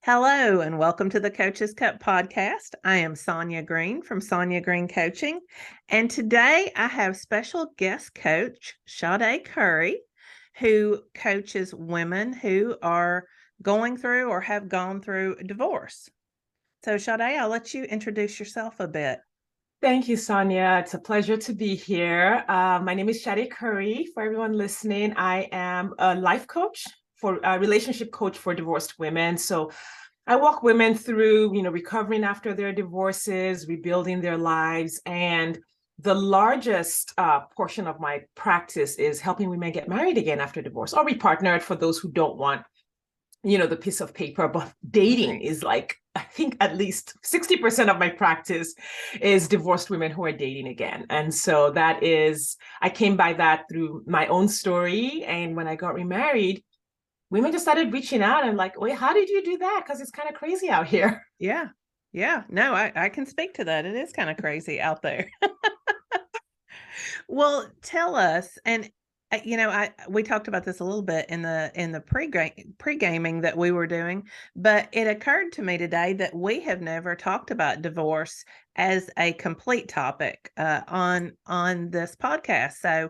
Hello, and welcome to the Coach's Cup podcast. I am Sonya Green from Sonya Green Coaching, and today I have special guest coach Sade Curry, who coaches women who are going through or have gone through a divorce. So, Sade, I'll let you introduce yourself a bit. Thank you, Sonya. It's a pleasure to be here. My name is Sade Curry. For everyone listening, I am a life coach a relationship coach for divorced women. So I walk women through, recovering after their divorces, rebuilding their lives. And the largest portion of my practice is helping women get married again after divorce or repartnered for those who don't want the piece of paper. But dating is like, I think at least 60% of my practice is divorced women who are dating again. And so I came by that through my own story. And when I got remarried, women just started reaching out and like, wait, how did you do that? Because it's kind of crazy out here. Yeah. No, I can speak to that. It is kind of crazy out there. Well, tell us, and we talked about this a little bit in the pre-gaming that we were doing, but it occurred to me today that we have never talked about divorce as a complete topic on this podcast. So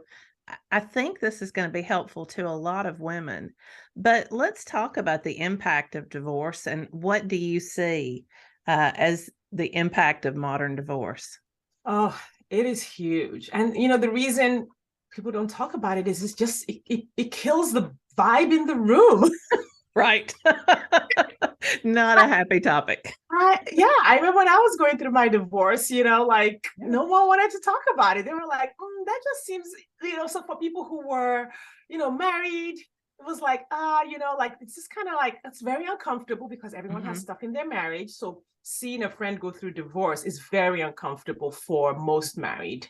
I think this is going to be helpful to a lot of women. But let's talk about the impact of divorce, and what do you see as the impact of modern divorce? Oh, it is huge. And, the reason people don't talk about it is it kills the vibe in the room. Right. Not a happy topic. I remember when I was going through my divorce, no one wanted to talk about it. They were like, that just seems, so for people who were, married, it was like, it's just kind of like, it's very uncomfortable because everyone has stuff in their marriage. So seeing a friend go through divorce is very uncomfortable for most married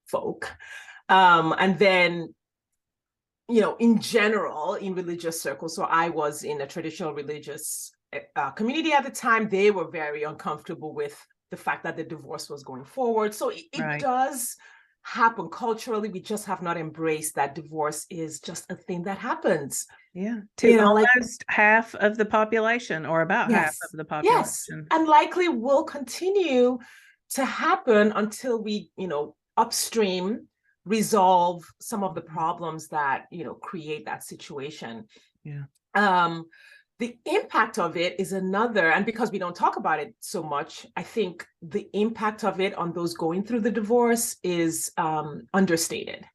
folk. And then, in general, in religious circles, so I was in a traditional religious community at the time, they were very uncomfortable with the fact that the divorce was going forward. So it does happen culturally. We just have not embraced that divorce is just a thing that happens. Yeah, to almost half of the population, or about half of the population. Yes, and likely will continue to happen until we, upstream resolve some of the problems that, create that situation. Yeah. The impact of it is another, and because we don't talk about it so much, I think the impact of it on those going through the divorce is understated.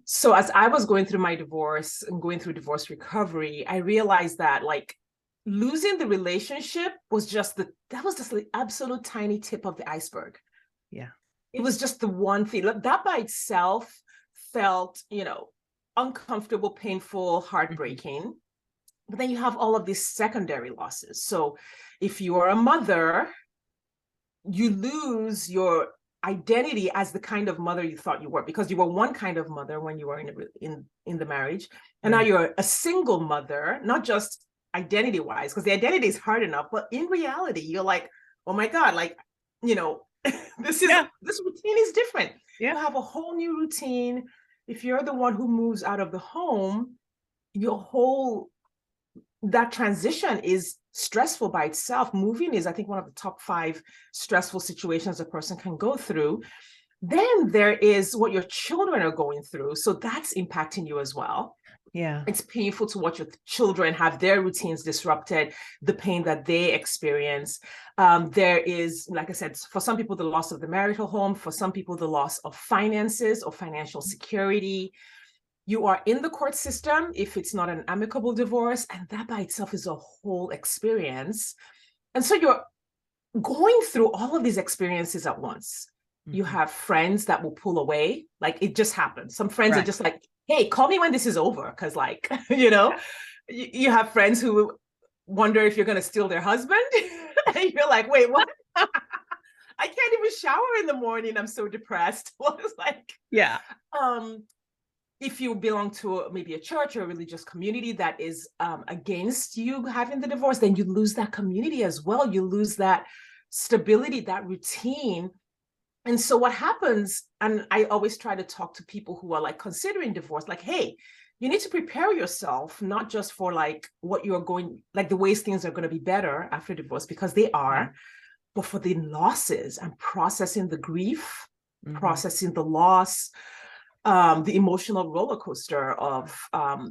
So as I was going through my divorce and going through divorce recovery, I realized that like losing the relationship was just the absolute tiny tip of the iceberg. Yeah. It was just the one thing that by itself felt, uncomfortable, painful, heartbreaking. But then you have all of these secondary losses. So if you are a mother, you lose your identity as the kind of mother you thought you were, because you were one kind of mother when you were in the marriage. And now you're a single mother, not just identity wise, because the identity is hard enough, but in reality, you're like, oh my God, like, this routine is different. You have a whole new routine. If you're the one who moves out of the home, that transition is stressful by itself. Moving is, I think, one of the top 5 stressful situations a person can go through. Then there is what your children are going through. So that's impacting you as well. Yeah. It's painful to watch your children have their routines disrupted, the pain that they experience. There is, like I said, for some people, the loss of the marital home, for some people, the loss of finances or financial security. You are in the court system if it's not an amicable divorce, and that by itself is a whole experience. And so you're going through all of these experiences at once. You have friends that will pull away, like it just happens. Some friends are just like, hey, call me when this is over, because like, you have friends who wonder if you're going to steal their husband. And you're like, wait, what? I can't even shower in the morning. I'm so depressed. Well, it's like, if you belong to maybe a church or a religious community that is against you having the divorce, then you lose that community as well. You lose that stability, that routine. And so what happens, and I always try to talk to people who are like considering divorce, like, hey, you need to prepare yourself, not just for like what you're going, like the ways things are going to be better after divorce, because they Yeah. are, but for the losses and processing the grief, Hmm. processing the loss, the emotional roller coaster of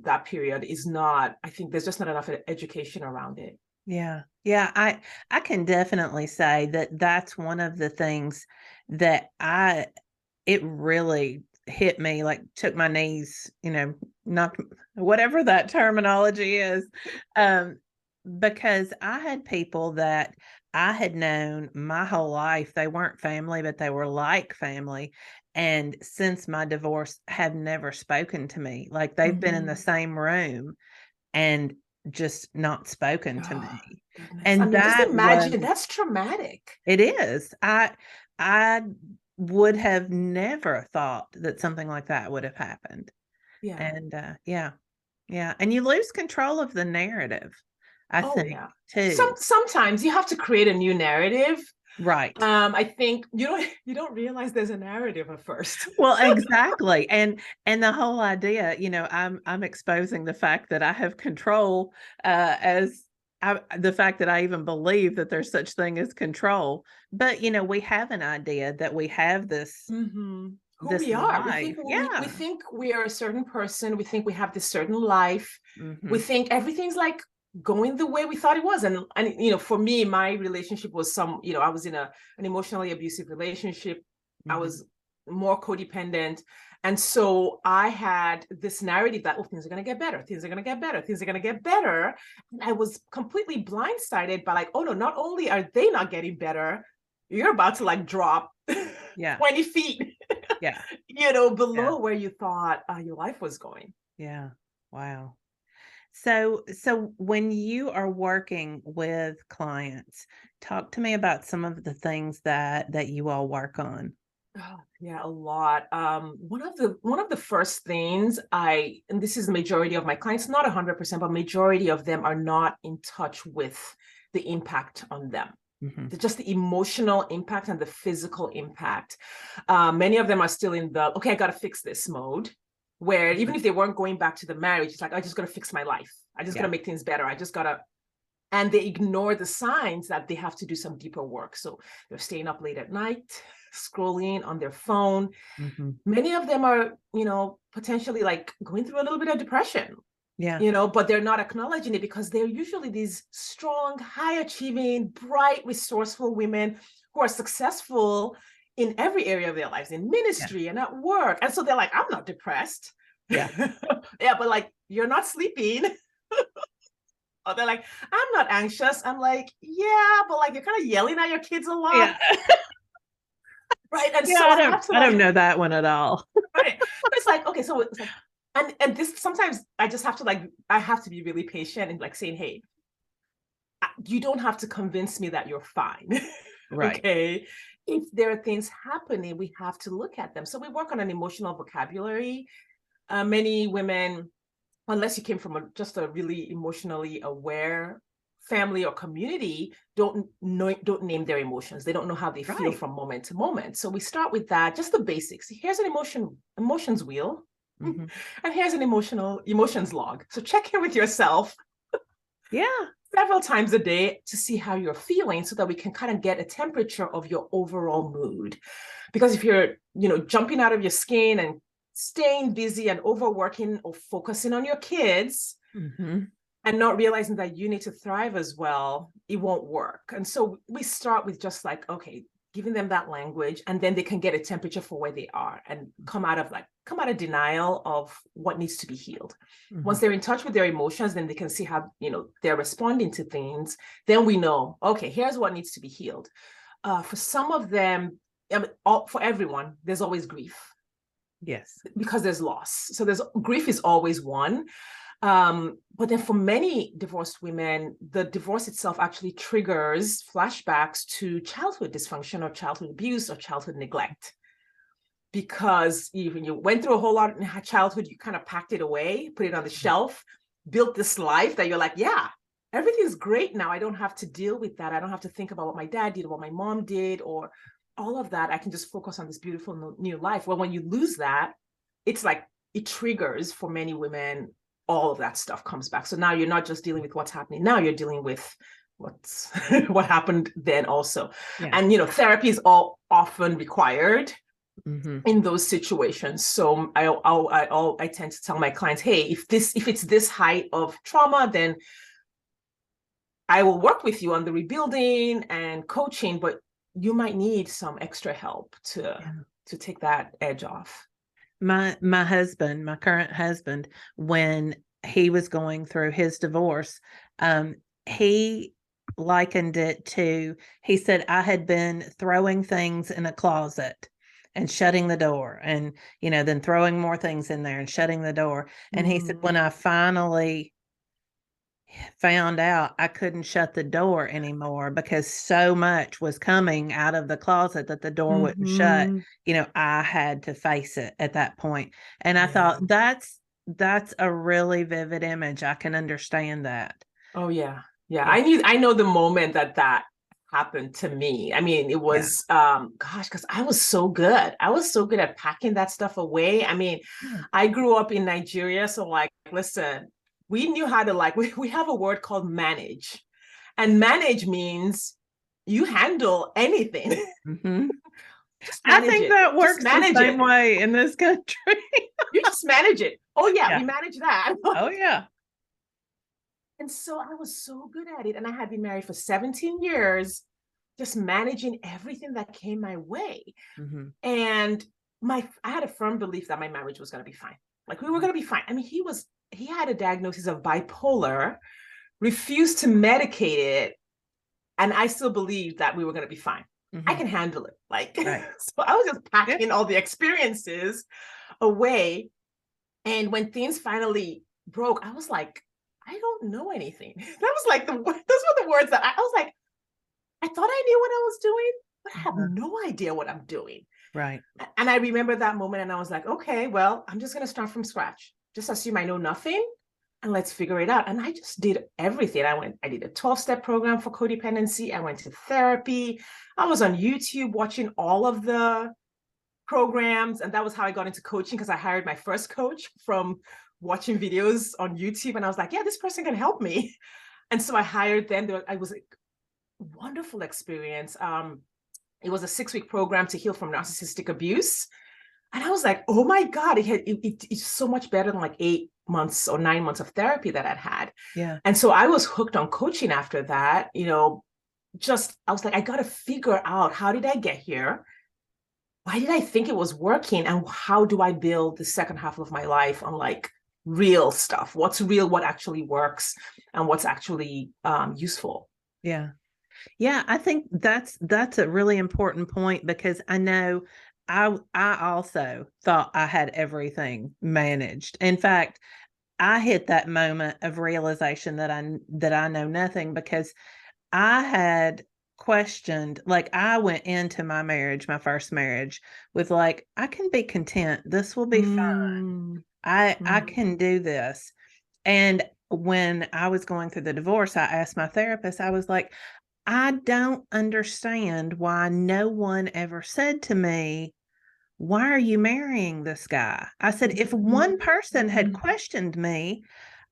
that period is not, I think there's just not enough education around it. Yeah. Yeah, I can definitely say that that's one of the things that I it really hit me, like, took my knees, knocked whatever that terminology is, um, because I had people that I had known my whole life. They weren't family, but they were like family, and since my divorce, have never spoken to me. Like, they've been in the Mm-hmm. same room and just not spoken to Oh, me, goodness. I and mean, just that was imagine that's traumatic. it is. I would have never thought that something like that would have happened, Yeah. and, yeah, yeah, and you lose control of the narrative, I Oh, think, yeah. too. Sometimes you have to create a new narrative. Right. I think you don't realize there's a narrative at first. Well, exactly, and the whole idea, I'm exposing the fact that I have control, as the fact that I even believe that there's such thing as control, but, we have an idea that we have this Mm-hmm. Who this we are. We think life. we Yeah. think we are a certain person. We think we have this certain life. We Mhm. think everything's like going the way we thought it was. And for me, my relationship was I was in an emotionally abusive relationship. I Mhm. was more codependent. And so I had this narrative that, oh, things are gonna get better, things are gonna get better, things are gonna get better. And I was completely blindsided by like, oh no, not only are they not getting better, you're about to like drop Yeah. 20 feet Yeah. Yeah. below where you thought your life was going. Yeah. Wow. So when you are working with clients, talk to me about some of the things that you all work on. Oh, yeah, a lot. One of the first things and this is the majority of my clients, not 100%, but majority of them are not in touch with the impact on them. Mhm. Just the emotional impact and the physical impact. Many of them are still in the, okay, I got to fix this mode, where even Mhm. if they weren't going back to the marriage, it's like, I just got to fix my life. I just got to Yeah. make things better. I just got to, and they ignore the signs that they have to do some deeper work. So they're staying up late at night, scrolling on their phone. Mhm. Many of them are, potentially like going through a little bit of depression, Yeah. but they're not acknowledging it because they're usually these strong, high achieving, bright, resourceful women who are successful in every area of their lives, in Yeah. ministry and at work. And so they're like, I'm not depressed. Yeah. Yeah, but like, you're not sleeping. Or they're like, I'm not anxious. I'm like, yeah, but like, you're kind of yelling at your kids a lot. Yeah. Right. And Yeah, so I have to I don't like, know that one at all. right. But it's like, okay, so it's like, and this sometimes I just have to like, I have to be really patient and like saying, hey, you don't have to convince me that you're fine. Right. Okay. If there are things happening, we have to look at them. So we work on an emotional vocabulary. Many women, unless you came from just a really emotionally aware family or community, don't name their emotions. They don't know how they feel Right. from moment to moment. So we start with that, just the basics. Here's an emotions wheel, Mhm. and here's an emotions log. So check in with yourself Yeah. several times a day to see how you're feeling so that we can kind of get a temperature of your overall mood. Because if you're, jumping out of your skin and staying busy and overworking or focusing on your kids Mhm. and not realizing that you need to thrive as well, it won't work. And so we start with just like, okay, giving them that language, and then they can get a temperature for where they are and come out of denial of what needs to be healed. Once Mhm. they're in touch with their emotions, then they can see how, they're responding to things. Then we know, okay, here's what needs to be healed. For some of them, I mean, for everyone, there's always grief Yes. because there's loss. So there's grief is always one. But then for many divorced women, the divorce itself actually triggers flashbacks to childhood dysfunction or childhood abuse or childhood neglect. Because even you went through a whole lot in childhood, you kind of packed it away, put it on the shelf, built this life that you're like, yeah, everything's great now. I don't have to deal with that. I don't have to think about what my dad did or what my mom did or all of that. I can just focus on this beautiful new life. Well, when you lose that, it's like it triggers for many women, all of that stuff comes back. So now you're not just dealing with what's happening now, you're dealing with what's what happened then also. Yeah. And therapy is all often required Mm-hmm. in those situations. So I tend to tell my clients, hey, if it's this height of trauma, then I will work with you on the rebuilding and coaching, but you might need some extra help to take that edge off. My husband, my current husband, when he was going through his divorce, he likened it to, he said, I had been throwing things in a closet and shutting the door, and then throwing more things in there and shutting the door. And he said, when I finally found out I couldn't shut the door anymore because so much was coming out of the closet that the door wouldn't shut, I had to face it at that point. And I thought that's a really vivid image. I can understand that. Oh yeah. Yeah. Yeah. I know the moment that happened to me. I mean, it Yeah. was gosh, because I was so good. I was so good at packing that stuff away. I mean, Yeah. I grew up in Nigeria, so like, listen, we knew how to we have a word called manage. And manage means you handle anything. Mm-hmm. Just I manage think it. that Just works the manage same it. way in this country. You just manage it. Oh yeah, Yeah. we manage that. Oh yeah. And so I was so good at it. And I had been married for 17 years, just managing everything that came my way. Mm-hmm. And I had a firm belief that my marriage was going to be fine. Like we were going to be fine. I mean, he had a diagnosis of bipolar, refused to medicate it. And I still believed that we were going to be fine. I Mm-hmm. can handle it. Like, Right. so I was just Yeah. packing all the experiences away. And when things finally broke, I was like, I don't know anything. That was like those were the words that I was like, I thought I knew what I was doing, but I have Uh-huh. no idea what I'm doing. Right. And I remember that moment and I was like, okay, well, I'm just going to start from scratch. Just assume I know nothing and let's figure it out. And I just did everything. I did a 12-step program for codependency. I went to therapy. I was on YouTube watching all of the programs. And that was how I got into coaching, because I hired my first coach from watching videos on YouTube. And I was like, yeah, this person can help me. And so I hired them. I was a wonderful experience. It was a 6-week program to heal from narcissistic abuse. And I was like, oh my God, it's so much better than like 8 months or 9 months of therapy that I'd had. Yeah. And so I was hooked on coaching after that. I was like, I got to figure out, how did I get here? Why did I think it was working? And how do I build the second half of my life on like real stuff? What's real, what actually works, and what's actually useful? Yeah. Yeah, I think that's a really important point, because I know I also thought I had everything managed. In fact, I hit that moment of realization that I know nothing, because I had questioned, like I went into my marriage, my first marriage, with like, I can be content. This will be fine. I can do this. And when I was going through the divorce, I asked my therapist, I was like, I don't understand why no one ever said to me, why are you marrying this guy? I said, if one person had questioned me,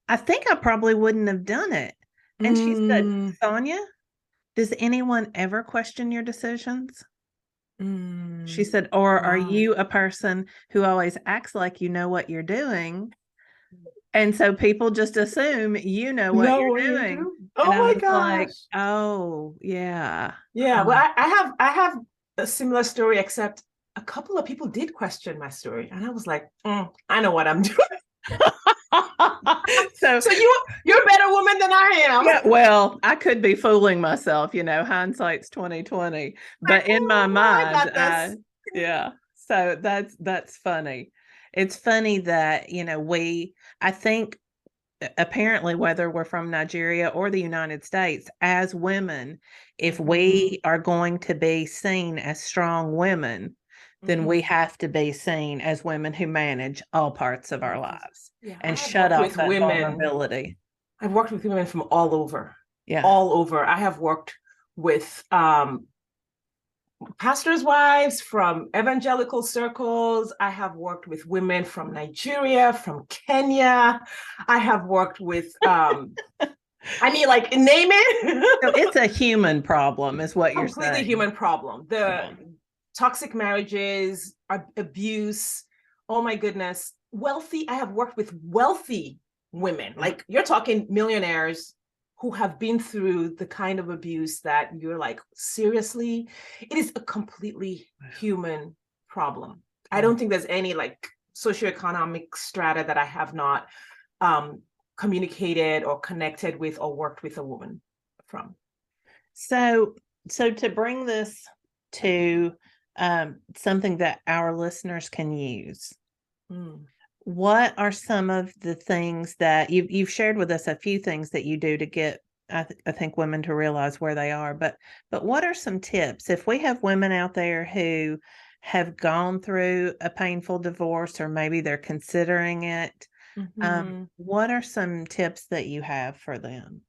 I think I probably wouldn't have done it. And she said, Sonya, does anyone ever question your decisions? She said, or are Wow. you a person who always acts like you know what you're doing? And so people just assume you know what Know you're what you doing. do? And Oh I my was like, gosh. oh, yeah. Yeah, well, I have a similar story, except a couple of people did question my story, and I was like, I know what I'm doing. So, So you're a better woman than I am. yeah, well, I could be fooling myself, hindsight's 2020. Like, But in my no, I mind, got this. yeah. So that's funny. It's funny that, I think apparently, whether we're from Nigeria or the United States, as women, if we are going to be seen as strong women, then we have to be seen as women who manage all parts of our lives Yeah, I and have shut worked off with that women. vulnerability. I've worked with women from all over, Yeah. all over. I have worked with pastors' wives, from evangelical circles. I have worked with women from Nigeria, from Kenya. I have worked with, I mean, like, name So it. it's a human problem, is what you're Completely saying. human problem. The Yeah. toxic marriages, abuse. Oh my goodness. I have worked with wealthy women. Yeah. Like, you're talking millionaires who have been through the kind of abuse that you're like, seriously? It is a completely human problem. I Wow. don't think there's any like socioeconomic strata that I have not um, communicated or connected with or worked with a woman from. So, so to bring this to something that our listeners can use, Mm. what are some of the things that you've shared with us a few things that you do to get I think women to realize where they are, but what are some tips if we have women out there who have gone through a painful divorce or maybe they're considering it? Mm-hmm. What are some tips that you have for them?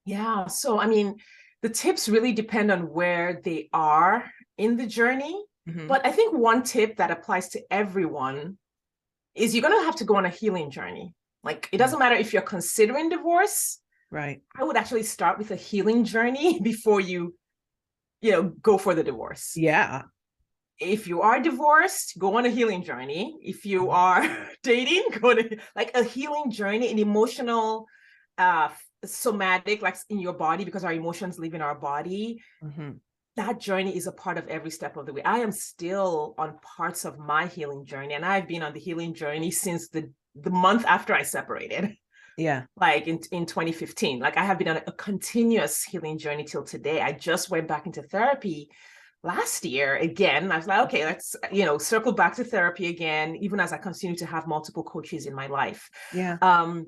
Yeah. So, I mean, the tips really depend on where they are in the journey. Hmm. But I think one tip that applies to everyone is you're going to have to go on a healing journey. Like, it Yeah. doesn't matter if you're considering divorce. Right. I would actually start with a healing journey before you go for the divorce. Yeah. If you are divorced, go on a healing journey. If you Mhm. are dating, go to like a healing journey, an emotional, uh, somatic, like in your body, because our emotions live in our body. Mhm. That journey is a part of every step of the way. I am still on parts of my healing journey, and I've been on the healing journey since the month after I separated, Yeah. like in 2015. Like, I have been on a continuous healing journey till today. I just went back into therapy last year again. I was like, okay, let's circle back to therapy again, even as I continue to have multiple coaches in my life. Yeah. um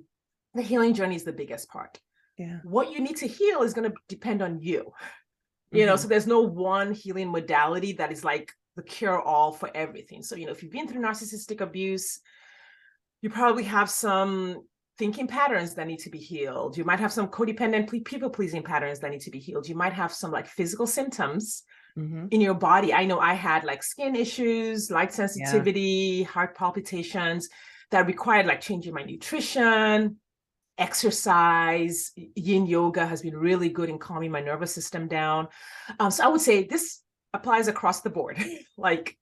the healing journey is the biggest part. Yeah. What you need to heal is going to depend on you. Mhm. So there's no one healing modality that is like the cure all for everything. So, if you've been through narcissistic abuse, you probably have some thinking patterns that need to be healed. You might have some codependent people pleasing patterns that need to be healed. You might have some like physical symptoms Mhm. in your body. I know I had like skin issues, light Yeah. sensitivity, heart palpitations that required like changing my nutrition, exercise. Yin yoga has been really good in calming my nervous system down. So I would say this applies across the board. Like,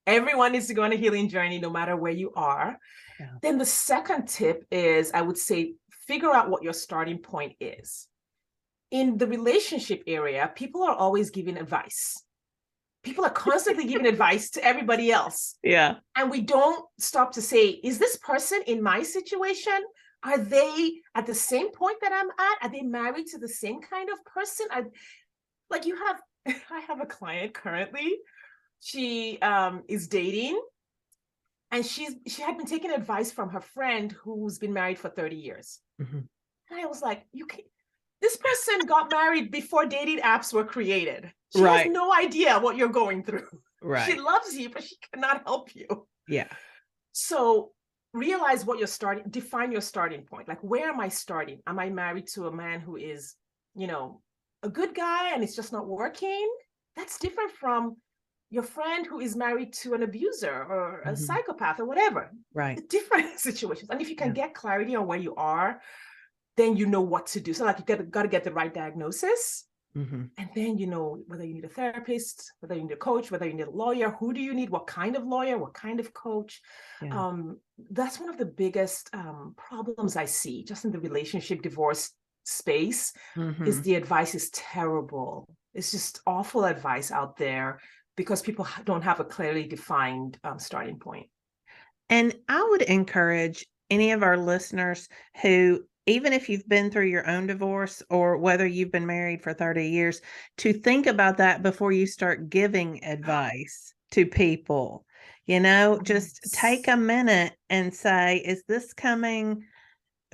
everyone needs to go on a healing journey, no matter where you are. Yeah. Then the second tip is, I would say, figure out what your starting point is. In the relationship area, people are always giving advice. People are constantly giving advice to everybody else. Yeah. And we don't stop to say, is this person in my situation? Are they at the same point that I'm at? Are they married to the same kind of person? Like, you have, I have a client currently. She is dating, and she had been taking advice from her friend who's been married for 30 years. Mhm. And I was like, you can this person got married before dating apps were created. She has Right. no idea what you're going through. She Right. loves you, but she cannot help you. Yeah. So realize what define your starting point. Like, where am I starting? Am I married to a man who is, a good guy and it's just not working? That's different from your friend who is married to an abuser or a Mhm. psychopath or whatever. Right. Different situations. And if you can Yeah. get clarity on where you are, then you know what to do. So, like, you got to get the right diagnosis. Mhm. And then you know whether you need a therapist, whether you need a coach, whether you need a lawyer. Who do you need? What kind of lawyer? What kind of coach? Yeah. That's one of the biggest problems I see just in the relationship divorce space, is Mhm. the advice is terrible. It's just awful advice out there because people don't have a clearly defined starting point. And I would encourage any of our listeners who, even if you've been through your own divorce or whether you've been married for 30 years, to think about that before you start giving advice to people. Just take Yes. a minute and say, is this coming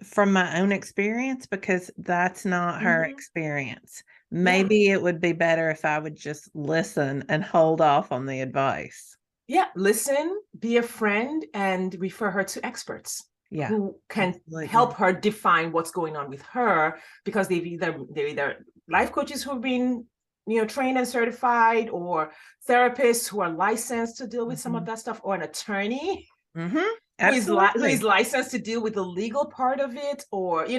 from my own experience? Because that's not her Mhm. experience. Yeah. Maybe it would be better if I would just listen and hold off on the advice. Yeah, listen, be a friend, and refer her to experts Yeah, who can help absolutely. her define what's going on with her, because they're either life coaches who've been trained and certified, or therapists who are licensed to deal with some of that stuff, or an attorney who is Absolutely. licensed to deal with the legal part of it, or a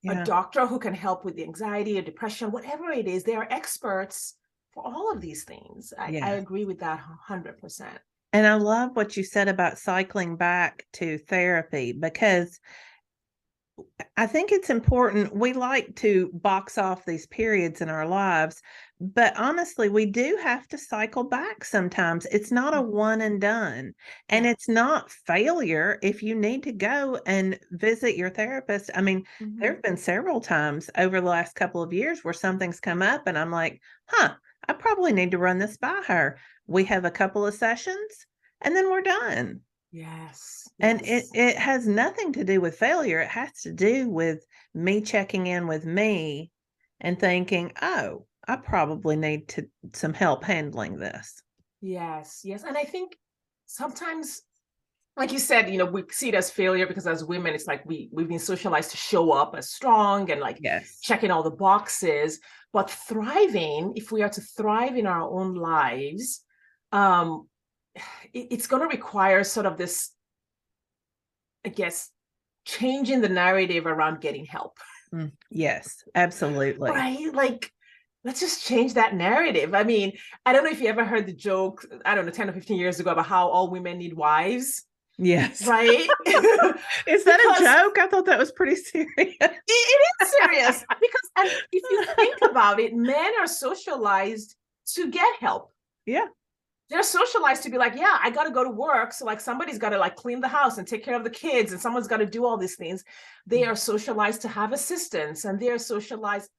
Yeah. doctor who can help with the anxiety or depression, whatever it is. They are experts for all of these things. I Yes. agree with that 100%. And I love what you said about cycling back to therapy, because I think it's important. We like to box off these periods in our lives, but honestly, we do have to cycle back sometimes. It's not a one and done, and Yeah. it's not failure if you need to go and visit your therapist. I mean, there Mm-hmm. have been several times over the last couple of years where something's come up, and I'm like, huh, I probably need to run this by her. We have a couple of sessions, and then we're done. Yes. And Yes. it has nothing to do with failure. It has to do with me checking in with me and thinking, "Oh, I probably need some help handling this." Yes. Yes. And I think sometimes, like you said, we see it as failure because as women, it's like we've been socialized to show up as strong and like Yes. checking all the boxes. But thriving, if we are to thrive in our own lives, um, it's going to require sort of this, I guess, changing the narrative around getting help. Yes, absolutely. Right? Like, let's just change that narrative. I mean, I don't know if you ever heard the joke, I don't know, 10 or 15 years ago about how all women need wives, Yes. right? Is that a Because joke? I thought that was pretty serious. it is serious. Because, and if you think about it, men are socialized to get help. Yeah. They're socialized to be like, yeah, I got to go to work. So like somebody's got to like clean the house and take care of the kids, and someone's got to do all these things. They are socialized to have assistants, and they're socialized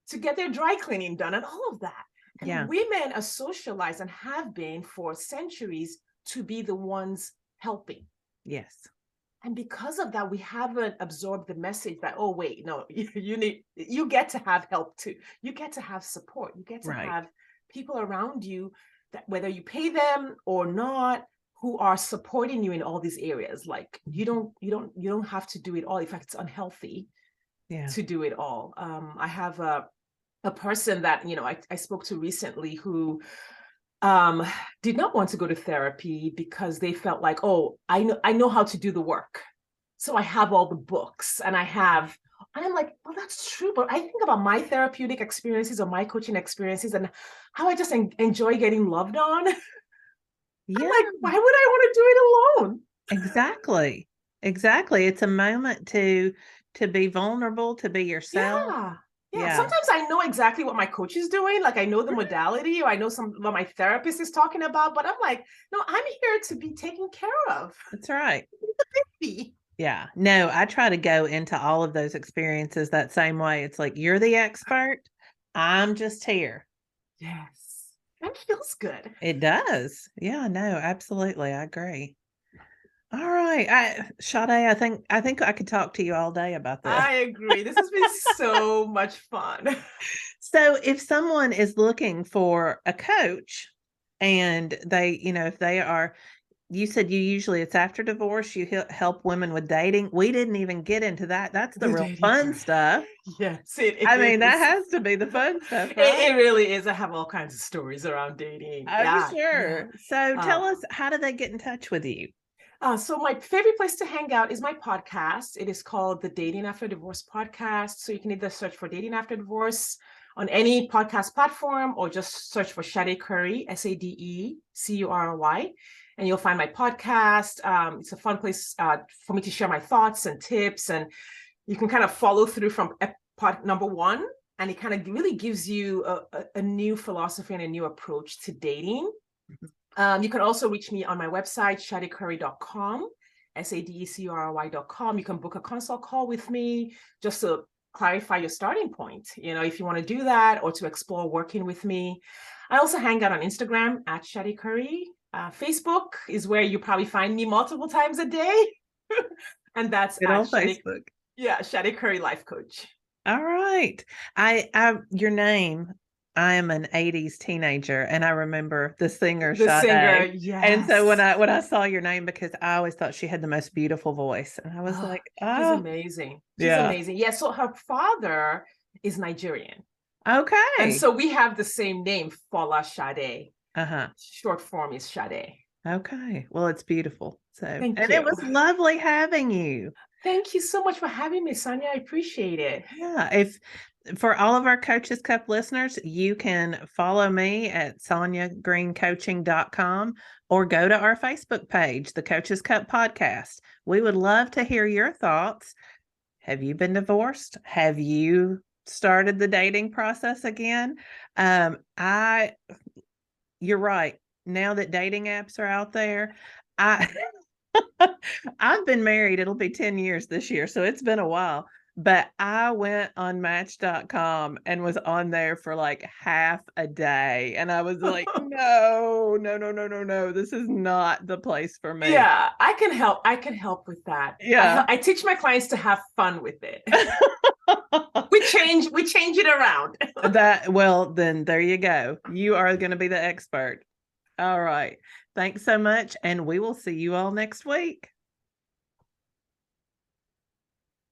to get their dry cleaning done and all of that. And Yeah. women are socialized and have been for centuries to be the ones helping. Yes. And because of that, we haven't absorbed the message that, oh, wait, no, you get to have help too. You get to have support. You get to Right. have people around you that, whether you pay them or not, who are supporting you in all these areas. Like you don't have to do it all. In fact, it's unhealthy Yeah. to do it all. I have a person that I spoke to recently who um, did not want to go to therapy because they felt like, oh, I know how to do the work, so I have all the books and and I'm like, well, that's true, but I think about my therapeutic experiences or my coaching experiences and how I just enjoy getting loved on. I'm Yeah. like, why would I want to do it alone? Exactly. Exactly. It's a moment to be vulnerable, to be yourself. Yeah. Yeah. Yeah. Sometimes I know exactly what my coach is doing. Like I know the modality or I know what my therapist is talking about, but I'm like, no, I'm here to be taken care of. That's right. Be. Yeah. No, I try to go into all of those experiences that same way. It's like, you're the expert. I'm just here. Yes. That feels good. It does. Yeah, no, absolutely. I agree. All right. Sade, I think I could talk to you all day about this. I agree. This has been so much fun. So if someone is looking for a coach and they, if they are, you said you usually it's after divorce, you help women with dating. We didn't even get into that. That's the The real dating fun part. stuff. Yes, it I mean, that is. has to be the fun stuff, right? It really is. I have all kinds of stories around dating. I'm Yeah, yeah. sure. So Uh, tell us, how do they get in touch with you? so my favorite place to hang out is my podcast. It is called the Dating After Divorce podcast. So you can either search for Dating After Divorce on any podcast platform or just search for Sade Curry, SadeCurry, and you'll find my podcast. It's a fun place for me to share my thoughts and tips, and you can kind of follow through from pod number one, and it kind of really gives you a new philosophy and a new approach to dating. You can also reach me on my website, sadecurry.com, SadeCurry.com. You can book a consult call with me just to clarify your starting point, if you want to do that or to explore working with me. I also hang out on Instagram at Sade Curry. Facebook is where you probably find me multiple times a day. And that's Good at old Facebook. Sade Curry Life Coach. All right. Your name, I am an 80s teenager and I remember the singer The singer, Sade. And so when yes. I saw your name, because I always thought she had the most beautiful voice, and I was Oh, like, she's oh, amazing. She's yeah. amazing. Yeah. So her father is Nigerian. And Okay. so we have the same name, Fola Sade. Uh-huh. Short form is Sade. Okay. Well, it's beautiful. So, Thank and it you. was lovely having you. Thank you so much for having me, Sonya. I appreciate it. Yeah. If for all of our Coaches Cup listeners, you can follow me at sonyagreencoaching.com or go to our Facebook page, the Coaches Cup Podcast. We would love to hear your thoughts. Have you been divorced? Have you started the dating process again? I You're right. Now that dating apps are out there, I I've been married. It'll be 10 years this year, so it's been a while. But I went on Match.com and was on there for like half a day. And I was like, no, no, no, no, no, no. This is not the place for me. Yeah, I can help. I can help with that. Yeah. I teach my clients to have fun with it. We change it around. Well, then there you go. You are going to be the expert. All right. Thanks so much. And we will see you all next week.